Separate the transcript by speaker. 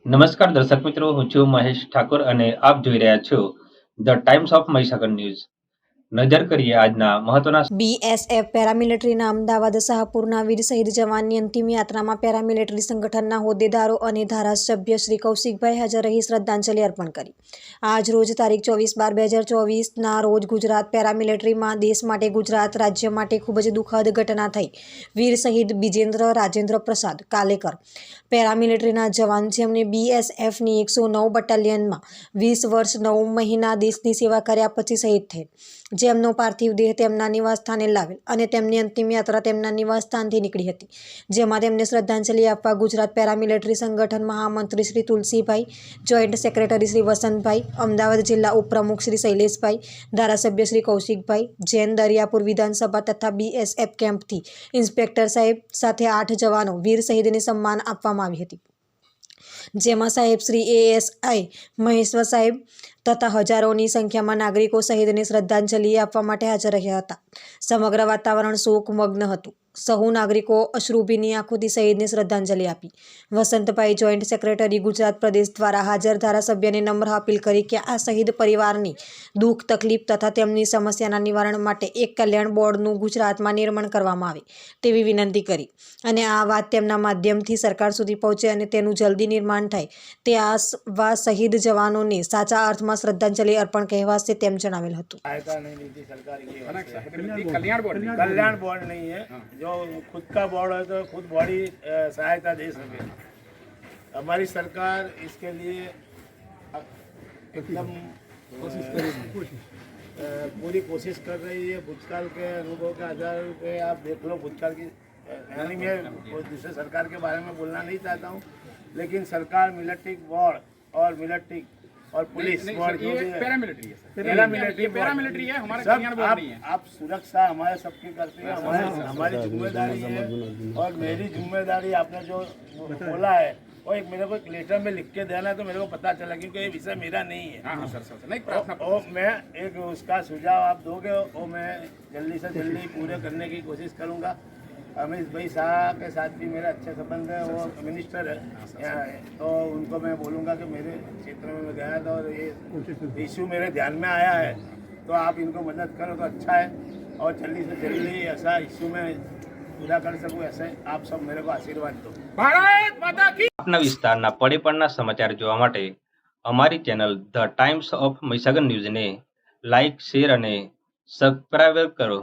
Speaker 1: નમસ્કાર દર્શક મિત્રો, હું છું મહેશ ઠાકોર અને આપ જોઈ રહ્યા છો the Times of Mahisagar news. નજર કરીએ આજના મહત્વના.
Speaker 2: બીએસએફ પેરામિલિટરીના અમદાવાદ શાહપુરના વીર શહીદ જવાનની અંતિમ યાત્રામાં પેરામિલિટરી સંગઠનના હોદ્દેદારો અને ધારાસભ્ય શ્રી કૌશિકભાઈ હાજર રહી શ્રદ્ધાંજલિ અર્પણ કરી. આજ રોજ તારીખ 24/12/2024ના રોજ ગુજરાત પેરામિલિટરીમાં દેશ માટે, ગુજરાત રાજ્ય માટે ખૂબ જ દુઃખદ ઘટના થઈ. વીર શહીદ બીજેન્દ્ર રાજેન્દ્ર પ્રસાદ કાલેકર પેરામિલિટરીના જવાન જેમને બીએસએફની 109 બટાલિયનમાં 20 વર્ષ 9 મહિના દેશની સેવા કર્યા પછી શહીદ થયેલ, જેમનો પાર્થિવ દેહ તેમના નિવાસસ્થાને લાવેલ અને તેમની અંતિમ યાત્રા તેમના નિવાસસ્થાનથી નીકળી હતી, જેમાં તેમને શ્રદ્ધાંજલિ આપવા ગુજરાત પેરામિલિટરી સંગઠન મહામંત્રી શ્રી તુલસીભાઈ, જોઈન્ટ સેક્રેટરી શ્રી વસંતભાઈ, અમદાવાદ જિલ્લા ઉપપ્રમુખ શ્રી શૈલેષભાઈ, ધારાસભ્ય શ્રી કૌશિકભાઈ જૈન, દરિયાપુર વિધાનસભા તથા બીએસએફ કેમ્પથી ઇન્સ્પેક્ટર સાહેબ સાથે 8 જવાનો વીર શહીદને સન્માન આપવામાં આવી હતી, જેમાં સાહેબ શ્રી એએસઆઈ મહેશ્વર સાહેબ તથા હજારોની સંખ્યામાં નાગરિકો શહીદને શ્રદ્ધાંજલિ આપવા માટે હાજર રહ્યા હતા. સમગ્ર વાતાવરણ શોકમગ્ન હતું. સહુ નાગરિકો અશ્રુભીની આંખોથી શહીદને શ્રદ્ધાંજલિ આપી. વસંતભાઈ, જોઈન્ટ સેક્રેટરી ગુજરાત પ્રદેશ દ્વારા હાજર ધારાસભ્યને નમ્ર અપીલ કરી કે આ શહીદ પરિવારની દુઃખ તકલીફ તથા તેમની સમસ્યાના નિવારણ માટે એક કલ્યાણ બોર્ડનું ગુજરાતમાં નિર્માણ કરવામાં આવે તેવી વિનંતી કરી અને આ વાત તેમના માધ્યમથી સરકાર સુધી પહોંચે અને તેનું જલ્દી નિર્માણ થાય તે આવા શહીદ જવાનોને સાચા અર્થમાં શ્રદ્ધાંજલિ અર્પણ કહેવાશે તેમ જણાવેલ હતું.
Speaker 3: कल्याण बोर्ड नहीं है, जो खुद का बोर्ड है तो खुद बॉडी सहायता दे सके. हमारी सरकार इसके लिए एकदम पूरी कोशिश कर रही है. भूतकाल के अनुभव के आधार पे आप देख लो. भूतकाल की यानी मैं दूसरे सरकार के बारे में बोलना नहीं चाहता हूँ, लेकिन सरकार मिलिट्री बोर्ड और मिलिट्री और पुलिस बोर्ड जो भी है, पैरामिलिट्री है, हमारा सब आप सुरक्षा हमारे सबकी करते हैं. हमारी जिम्मेदारी है और मेरी जिम्मेदारी आपने जो बोला है वो एक मेरे को एक लेटर में लिख के देना है तो मेरे को पता चला, क्योंकि ये विषय मेरा नहीं है. हाँ सर नहीं, और मैं एक उसका सुझाव आप दोगे वो मैं जल्दी से जल्दी पूरे करने की कोशिश करूँगा. अमित भाई शाह के साथ भी मेरा अच्छे संबंध है, वो मिनिस्टर है यहाँ है, तो उनको मैं बोलूँगा कि मेरे क्षेत्र में मैं गया था और ये इशू मेरे ध्यान में आया है, तो आप इनको मदद करो तो अच्छा है और जल्दी से जल्दी ऐसा इशू में पूरा कर सकूँ. ऐसे आप सब मेरे को आशीर्वाद दो. भारत माता की.
Speaker 1: આપના વિસ્તારના પડેપણના સમાચાર જોવા માટે અમારી channel the Times of Mahisagar ન્યૂઝને લાઇક, શેર અને સબસ્ક્રાઇબ કરો.